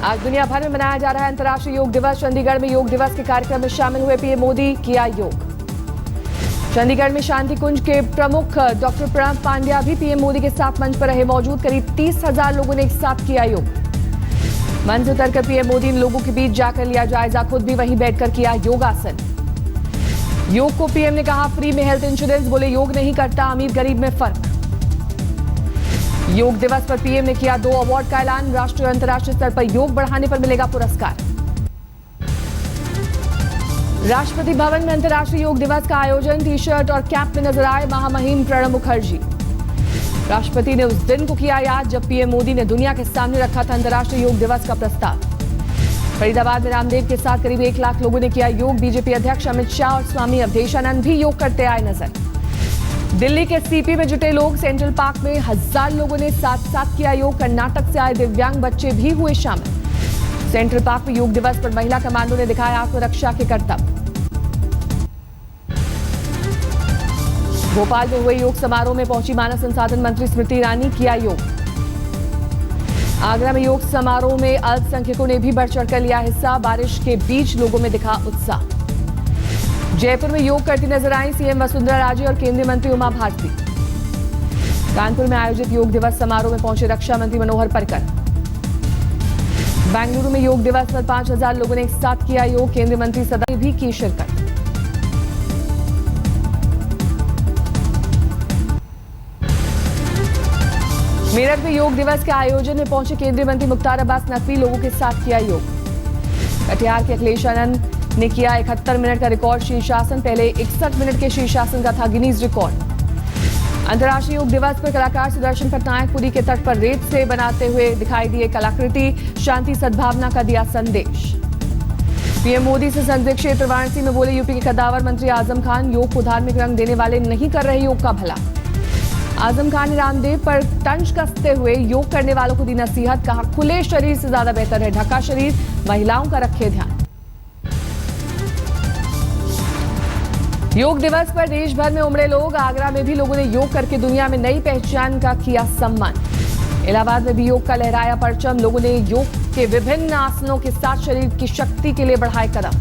आज दुनिया भर में मनाया जा रहा है अंतर्राष्ट्रीय योग दिवस। चंडीगढ़ में योग दिवस के कार्यक्रम में शामिल हुए पीएम मोदी, किया योग। चंडीगढ़ में शांति कुंज के प्रमुख डॉक्टर प्रणव पांड्या भी पीएम मोदी के साथ मंच पर रहे मौजूद। करीब 30,000 लोगों ने एक साथ किया योग। मंच उतरकर पीएम मोदी ने लोगों के बीच जाकर लिया जायजा, खुद भी वहीं बैठकर किया योगासन। योग को पीएम ने कहा फ्री में हेल्थ इंश्योरेंस, बोले योग नहीं करता अमीर गरीब में फर्क। योग दिवस पर पीएम ने किया 2 अवार्ड का ऐलान। राष्ट्रीय और अंतर्राष्ट्रीय स्तर पर योग बढ़ाने पर मिलेगा पुरस्कार। राष्ट्रपति भवन में अंतर्राष्ट्रीय योग दिवस का आयोजन। टी शर्ट और कैप में नजर आए महामहिम प्रणब मुखर्जी। राष्ट्रपति ने उस दिन को किया याद जब पीएम मोदी ने दुनिया के सामने रखा था अंतर्राष्ट्रीय योग दिवस का प्रस्ताव। फरीदाबाद में रामदेव के साथ करीब 1 लाख लोगों ने किया योग। बीजेपी अध्यक्ष अमित शाह और स्वामी अवधेशानंद भी योग करते आए नजर। दिल्ली के सीपी में जुटे लोग। सेंट्रल पार्क में 1000 लोगों ने साथ साथ किया योग। कर्नाटक से आए दिव्यांग बच्चे भी हुए शामिल। सेंट्रल पार्क में योग दिवस पर महिला कमांडो ने दिखाया आत्मरक्षा के कर्तव्य। भोपाल में हुए योग समारोह में पहुंची मानव संसाधन मंत्री स्मृति ईरानी, किया योग। आगरा में योग समारोह में अल्पसंख्यकों ने भी बढ़ चढ़कर लिया हिस्सा। बारिश के बीच लोगों में दिखा उत्साह। जयपुर में योग करती नजर आई सीएम वसुंधरा राजे और केंद्रीय मंत्री उमा भारती। कानपुर में आयोजित योग दिवस समारोह में पहुंचे रक्षा मंत्री मनोहर पर्रिकर। बेंगलुरु में योग दिवस पर 5,000 लोगों ने एक साथ किया योग। केंद्रीय मंत्री सदा ने भी की शिरकत। मेरठ में योग दिवस के आयोजन में पहुंचे केंद्रीय मंत्री मुख्तार अब्बास नकवी, लोगों के साथ किया योग। कटिहार के अखिलेश आनंद ने किया 71 मिनट का रिकॉर्ड शीर्षासन। पहले 61 मिनट के शीर्षासन का था गिनीज रिकॉर्ड। अंतर्राष्ट्रीय योग दिवस पर कलाकार सुदर्शन पटनायक पुरी के तट पर रेत से बनाते हुए दिखाई दिए कलाकृति। शांति सद्भावना का दिया संदेश। पीएम मोदी से संसदीय क्षेत्र वाराणसी में बोले यूपी के कद्दावर मंत्री आजम खान, योग को धार्मिक रंग देने वाले नहीं कर रहे योग का भला। आजम खान ने रामदेव पर तंज कसते हुए योग करने वालों को दी नसीहत। कहा खुले शरीर से ज्यादा बेहतर है ढका शरीर, महिलाओं का रखे ध्यान। योग दिवस पर देश भर में उमड़े लोग। आगरा में भी लोगों ने योग करके दुनिया में नई पहचान का किया सम्मान। इलाहाबाद में भी योग का लहराया परचम। लोगों ने योग के विभिन्न आसनों के साथ शरीर की शक्ति के लिए बढ़ाए कदम।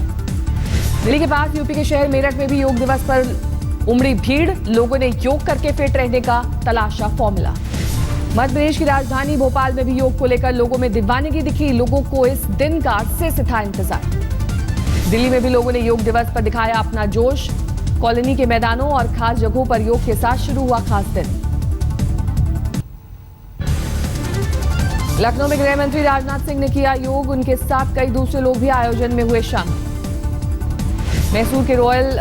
दिल्ली के पास यूपी के शहर मेरठ में भी योग दिवस पर उमड़ी भीड़। लोगों ने योग करके फिट रहने का तलाशा फॉर्मूला। मध्य प्रदेश की राजधानी भोपाल में भी योग को लेकर लोगों में दीवानगी दिखी। लोगों को इस दिन का अरसे से था इंतजार। दिल्ली में भी लोगों ने योग दिवस पर दिखाया अपना जोश। कॉलोनी के मैदानों और खास जगहों पर योग के साथ शुरू हुआ खास दिन। लखनऊ में गृह मंत्री राजनाथ सिंह ने किया योग। उनके साथ कई दूसरे लोग भी आयोजन में हुए शामिल। मैसूर के रॉयल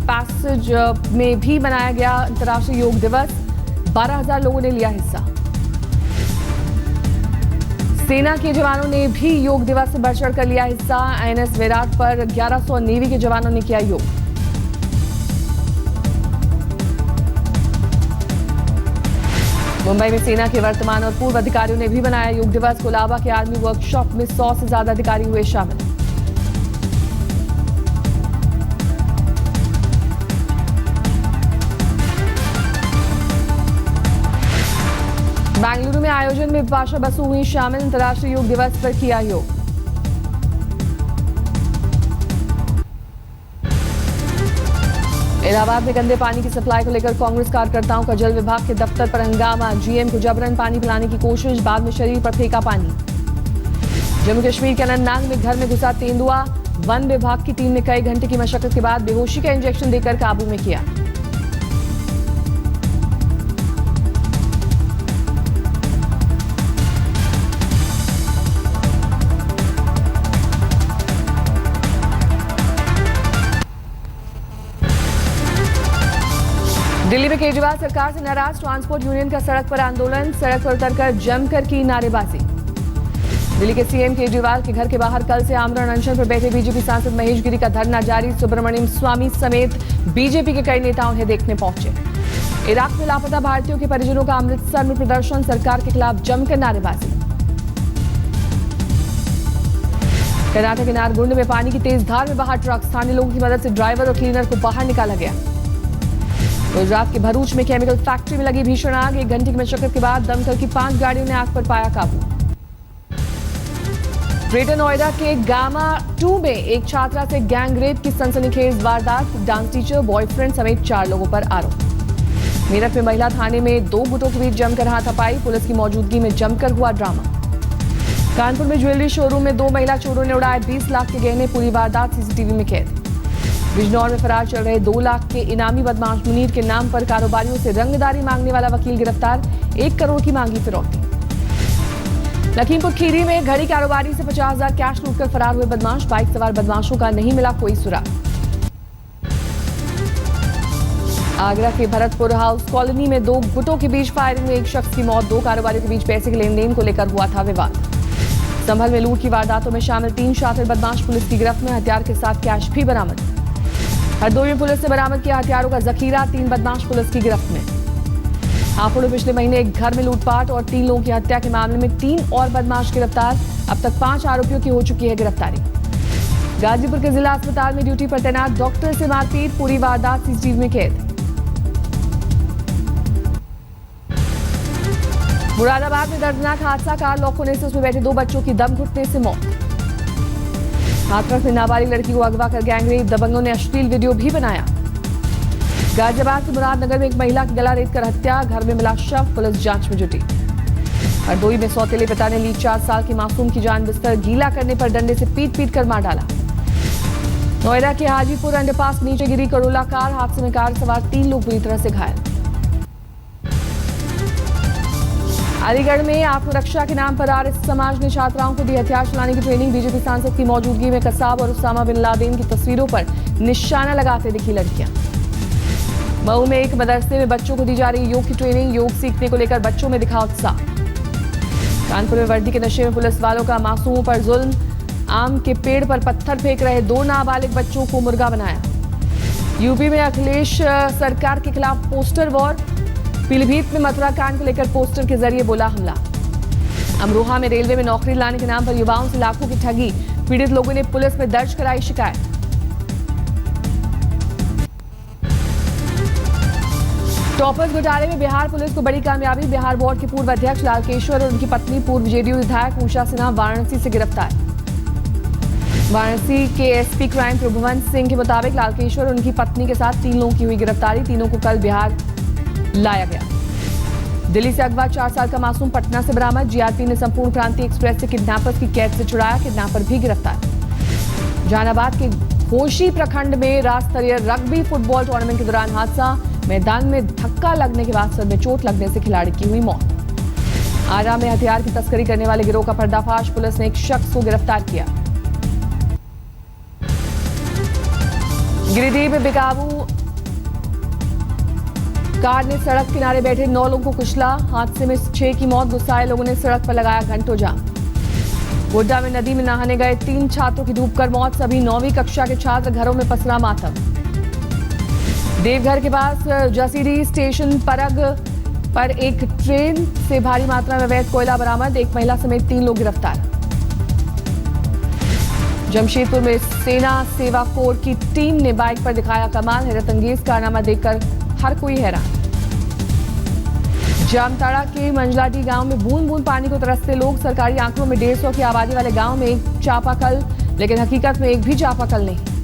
पैसेज में भी मनाया गया अंतर्राष्ट्रीय योग दिवस। 12,000 लोगों ने लिया हिस्सा। सेना के जवानों ने भी योग दिवस से बढ़ चढ़कर लिया हिस्सा। आईएनएस विराट पर 1100 नेवी के जवानों ने किया योग। मुंबई में सेना के वर्तमान और पूर्व अधिकारियों ने भी मनाया योग दिवस। कोलाबा के आर्मी वर्कशॉप में 100 से ज्यादा अधिकारी हुए शामिल। बेंगलुरु में आयोजन में बिपाशा बसु हुई शामिल। अंतर्राष्ट्रीय योग दिवस पर किया योग। इलाहाबाद में गंदे पानी की सप्लाई को लेकर कांग्रेस कार्यकर्ताओं का जल विभाग के दफ्तर पर हंगामा। जीएम को जबरन पानी पिलाने की कोशिश, बाद में शरीर पर फेंका पानी। जम्मू कश्मीर के अनंतनाग में घर में घुसा तेंदुआ। वन विभाग की टीम ने कई घंटे की मशक्कत के बाद बेहोशी का इंजेक्शन देकर काबू में किया। दिल्ली में केजरीवाल सरकार से नाराज। ट्रांसपोर्ट यूनियन का सड़क पर आंदोलन। सड़क पर उतरकर जमकर की नारेबाजी। दिल्ली के सीएम केजरीवाल के घर के बाहर कल से आमरण अनशन पर बैठे बीजेपी सांसद महेश गिरी का धरना जारी। सुब्रमण्यम स्वामी समेत बीजेपी के कई नेता उन्हें देखने पहुंचे। इराक में लापता भारतीयों के परिजनों का अमृतसर में प्रदर्शन। सरकार के खिलाफ जमकर नारेबाजी। कर्नाटक के नारगुंड में पानी की तेज धार में बहा ट्रक। स्थानीय लोगों की मदद से ड्राइवर और क्लीनर को बाहर निकाला गया। गुजरात के भरूच में केमिकल फैक्ट्री में लगी भीषण आग। 1 घंटे की मशक्कत के बाद दमकल की 5 गाड़ियों ने आग पर पाया काबू। ग्रेटर नोएडा के गामा 2 में एक छात्रा से गैंग रेप की सनसनीखेज वारदात। डांस टीचर, बॉयफ्रेंड समेत 4 लोगों पर आरोप। मेरठ में महिला थाने में 2 गुटों के बीच जमकर हाथापाई। पुलिस की मौजूदगी में जमकर हुआ ड्रामा। कानपुर में ज्वेलरी शोरूम में 2 महिला चोरों ने उड़ाए 20 लाख के गहने। पूरी वारदात सीसीटीवी में कैद। बिजनौर में फरार चल रहे 2 लाख के इनामी बदमाश मुनीर के नाम पर कारोबारियों से रंगदारी मांगने वाला वकील गिरफ्तार। 1 करोड़ की मांगी फिरौती। लखीमपुर खीरी में घड़ी कारोबारी से 50,000 कैश लूटकर फरार हुए बदमाश। बाइक सवार बदमाशों का नहीं मिला कोई सुराग। आगरा के भरतपुर हाउस कॉलोनी में 2 गुटों के बीच फायरिंग में एक शख्स की मौत। 2 कारोबारियों के बीच पैसे के लेन देन को लेकर हुआ था विवाद। संभल में लूट की वारदातों में शामिल 3 शातिर बदमाश पुलिस की गिरफ्त में। हथियार के साथ कैश भी बरामद। हरदोई में पुलिस ने बरामद किया हथियारों का जखीरा। 3 बदमाश पुलिस की गिरफ्त में। हापुड़ में पिछले महीने एक घर में लूटपाट और 3 लोगों की हत्या के मामले में 3 और बदमाश गिरफ्तार। अब तक 5 आरोपियों की हो चुकी है गिरफ्तारी। गाजीपुर के जिला अस्पताल में ड्यूटी पर तैनात डॉक्टर से मारपीट। पूरी वारदात सीसीटीवी में कैद। मुरादाबाद में दर्दनाक हादसा। कार लॉक होने से उसमें बैठे 2 बच्चों की दम घुटने से मौत। हाथरस में नाबालिग लड़की को अगवा कर गैंगरेप। दबंगों ने अश्लील वीडियो भी बनाया। गाजियाबाद के मुरादनगर में एक महिला की गला रेत कर हत्या। घर में मिला शव। पुलिस जांच में जुटी। हरदोई में सौतेले पिता ने ली 4 साल की मासूम की जान। बिस्तर गीला करने पर डंडे से पीट कर मार डाला। नोएडा के हाजीपुर अंडरपास नीचे गिरी करोला कार। हादसे में कार सवार 3 लोग बुरी तरह से घायल। अलीगढ़ में आत्मरक्षा के नाम पर आरएसएस समाज ने छात्राओं को दी हथियार चलाने की ट्रेनिंग। बीजेपी सांसद की मौजूदगी में कसाब और उसामा बिन लादेन की तस्वीरों पर निशाना लगाते दिखी लड़कियां। मऊ में एक मदरसे में बच्चों को दी जा रही योग की ट्रेनिंग। योग सीखने को लेकर बच्चों में दिखा उत्साह। कानपुर में वर्दी के नशे में पुलिस वालों का मासूमों पर जुल्म। आम के पेड़ पर पत्थर फेंक रहे 2 नाबालिग बच्चों को मुर्गा बनाया। यूपी में अखिलेश सरकार के खिलाफ पोस्टर वॉर। पीलीभीत में मथुरा कांड को लेकर पोस्टर के जरिए बोला हमला। अमरोहा में रेलवे में नौकरी लाने के नाम पर युवाओं से लाखों की ठगी। पीड़ित लोगों ने पुलिस में दर्ज कराई शिकायत। टॉपर्स घोटाले में बिहार पुलिस को बड़ी कामयाबी। बिहार बोर्ड के पूर्व अध्यक्ष लालकेश्वर और उनकी पत्नी पूर्व जेडीयू विधायक उषा सिन्हा वाराणसी से गिरफ्तार। वाराणसी के एसपी क्राइम प्रभुवंत सिंह के मुताबिक लालकेश्वर और उनकी पत्नी के साथ 3 लोगों की हुई गिरफ्तारी। तीनों को कल बिहार लाया गया। दिल्ली से अगवा 4 साल का मासूम पटना से बरामद। जीआरपी ने संपूर्ण क्रांति एक्सप्रेस से किडनैपर्स की कैद से छुड़ाया। किडनैपर भी गिरफ्तार। जहानाबाद के घोशी प्रखंड में राज्य स्तरीय रग्बी फुटबॉल टूर्नामेंट के दौरान हादसा। मैदान में धक्का लगने के बाद सर में चोट लगने से खिलाड़ी की हुई मौत। आरा में हथियार की तस्करी करने वाले गिरोह का पर्दाफाश। पुलिस ने एक शख्स को गिरफ्तार किया। गिरिडीह में बेकाबू कार ने सड़क किनारे बैठे 9 लोगों को कुचला। हादसे में 6 की मौत। गुस्साए लोगों ने सड़क पर लगाया घंटों जाम। गोड्डा में नदी में नहाने गए 3 छात्रों की डूबकर मौत। सभी 9वीं कक्षा के छात्र घरों में पसरा मातम। देवघर के पास जसीडीह स्टेशन परग पर एक ट्रेन से भारी मात्रा में अवैध कोयला बरामद। एक महिला समेत 3 लोग गिरफ्तार। जमशेदपुर में सेना सेवा कोर की टीम ने बाइक पर दिखाया कमाल। हैरतअंगेज कारनामा देखकर हर कोई हैरान। जामताड़ा के मंजलाटी गांव में बूंद बूंद पानी को तरसते लोग। सरकारी आंकड़ों में 150 की आबादी वाले गांव में एक चापाकल, लेकिन हकीकत में एक भी चापाकल नहीं।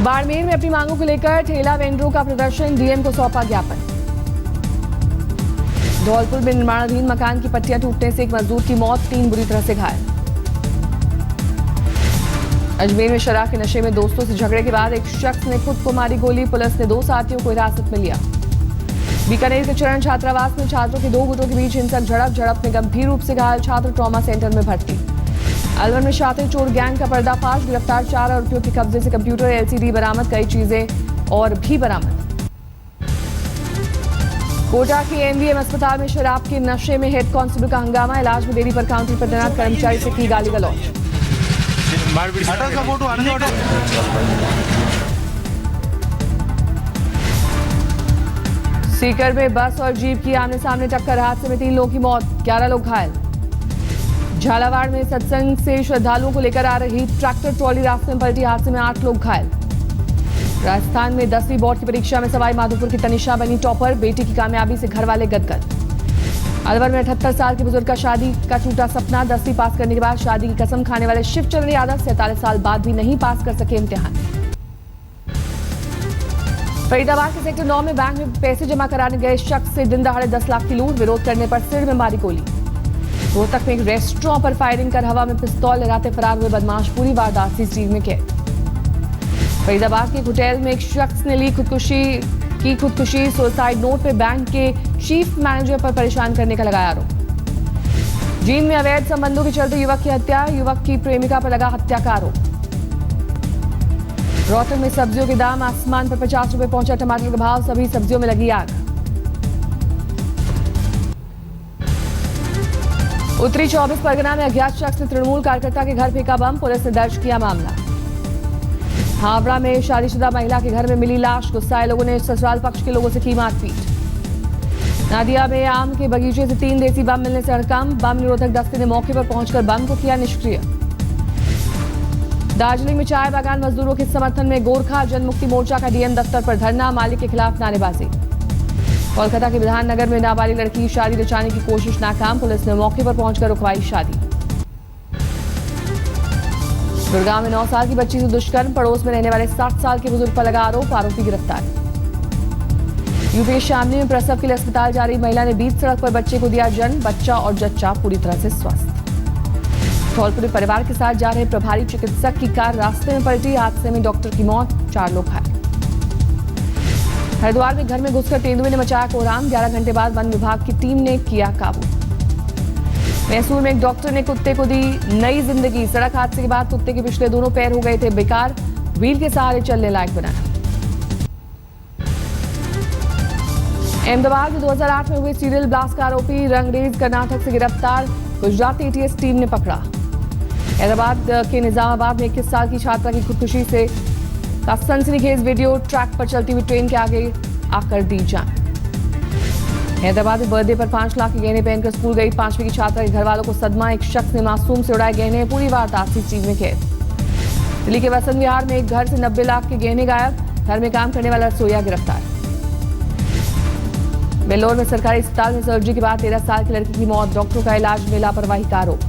बाड़मेर में अपनी मांगों को लेकर ठेला वेंडरों का प्रदर्शन। डीएम को सौंपा ज्ञापन। धौलपुर में निर्माणाधीन मकान की पट्टियां टूटने से एक मजदूर की मौत। 3 बुरी तरह से घायल। अजमेर में शराब के नशे में दोस्तों से झगड़े के बाद एक शख्स ने खुद को मारी गोली। पुलिस ने 2 साथियों को हिरासत में लिया। बीकानेर के चरण छात्रावास में छात्रों के 2 गुटों के बीच हिंसक झड़प में गंभीर रूप से घायल छात्र ट्रॉमा सेंटर में भर्ती। अलवर में शातिर चोर गैंग का पर्दाफाश। गिरफ्तार 4 आरोपियों के कब्जे से कंप्यूटर, एलसीडी बरामद। कई चीजें और भी बरामद। कोटा के एमवीएम अस्पताल में शराब के नशे में हेड कांस्टेबल का हंगामा। इलाज में देरी पर काउंटर पर तैनात कर्मचारी से की गाली गलौज। सीकर में बस और जीप की आमने सामने टक्कर। हादसे में 3 लोगों की मौत, 11 लोग घायल। झालावाड़ में सत्संग से श्रद्धालुओं को लेकर आ रही ट्रैक्टर ट्रॉली रास्ते में पलटी। हादसे में 8 लोग घायल। राजस्थान में 10वीं बोर्ड की परीक्षा में सवाई माधोपुर की तनिषा बनी टॉपर। बेटी की कामयाबी से घर वाले गदगद। अलवर में 78 साल के बुजुर्ग का शादी का टूटा सपना। 10वीं पास करने के बाद शादी की कसम खाने वाले शिवचंद्र यादव 47 साल बाद भी नहीं पास कर सके इम्तिहान। फरीदाबाद के सेक्टर 9 में बैंक में पैसे जमा कराने गए शख्स से दिन दहाड़े 10 लाख की लूट। विरोध करने पर सिर में मारी गोली। रोहतक में एक रेस्टोरेंट पर फायरिंग कर हवा में पिस्तौल लहराते फरार हुए बदमाश। पूरी वारदात सीसीटीवी में कैद। फरीदाबाद के एक होटल में एक शख्स ने ली खुदकुशी। सुसाइड नोट पे बैंक के चीफ मैनेजर पर परेशान करने का लगाया आरोप। जींद में अवैध संबंधों के चलते युवक की हत्या। युवक की प्रेमिका पर लगा हत्या का आरोप। रोहतक में सब्जियों के दाम आसमान पर। 50 रुपए पहुंचा टमाटर का भाव। सभी सब्जियों में लगी आग। उत्तरी 24 परगना में अज्ञात शख्स ने तृणमूल कार्यकर्ता के घर फेंका बम। पुलिस ने दर्ज किया मामला। हावड़ा में शादीशुदा महिला के घर में मिली लाश। गुस्साए लोगों ने ससुराल पक्ष के लोगों से की मारपीट। नादिया में आम के बगीचे से 3 देसी बम मिलने से हड़कंप। बम निरोधक दस्ते ने मौके पर पहुंचकर बम को किया निष्क्रिय। दार्जिलिंग में चाय बागान मजदूरों के समर्थन में गोरखा जनमुक्ति मोर्चा का डीएम दफ्तर पर धरना। मालिक के खिलाफ नारेबाजी। कोलकाता के विधाननगर में नाबालिग लड़की की शादी रचाने की कोशिश नाकाम। पुलिस ने मौके पर पहुंचकर रुकवाई शादी। गुड़गांव में 9 साल की बच्ची से दुष्कर्म। पड़ोस में रहने वाले 60 साल के बुजुर्ग पर लगा आरोप। आरोपी गिरफ्तार। यूपी के शामली में प्रसव के लिए अस्पताल जा रही महिला ने बीच सड़क पर बच्चे को दिया जन्म। बच्चा और जच्चा पूरी तरह से स्वस्थ। धौलपुर परिवार के साथ जा रहे प्रभारी चिकित्सक की कार रास्ते में पलटी। हादसे में डॉक्टर की मौत, 4 लोग घायल। हरिद्वार में घर में घुसकर तेंदुए ने मचाया कोहराम। 11 घंटे बाद वन विभाग की टीम ने किया काबू। मैसूर में एक डॉक्टर ने कुत्ते को दी नई जिंदगी। सड़क हादसे के बाद कुत्ते के पिछले दोनों पैर हो गए थे बेकार। व्हील के सहारे चलने लायक बनाया। अहमदाबाद में 2008 में हुए सीरियल ब्लास्ट का आरोपी रंगरेज कर्नाटक से गिरफ्तार। गुजरात एटीएस टीम ने पकड़ा। हैदराबाद के निजामाबाद में 21 साल की छात्रा की खुदकुशी से का सनसनीखेज वीडियो। ट्रैक पर चलती हुई ट्रेन के आगे आकर दी जान। हैदराबाद में बर्थडे पर 5 लाख के गहने पहनकर स्कूल गई 5वीं की छात्रा के घर वालों को सदमा। एक शख्स ने मासूम से उड़ाए गहने। पूरी वारदात सीसीटीवी में कैद। दिल्ली के वसंत विहार में एक घर से 90 लाख के गहने गायब। घर में काम करने वाला रसोइया गिरफ्तार। बेल्लोर में सरकारी अस्पताल में सर्जरी के बाद 13 साल की लड़की की मौत। डॉक्टरों का इलाज में लापरवाही का आरोप।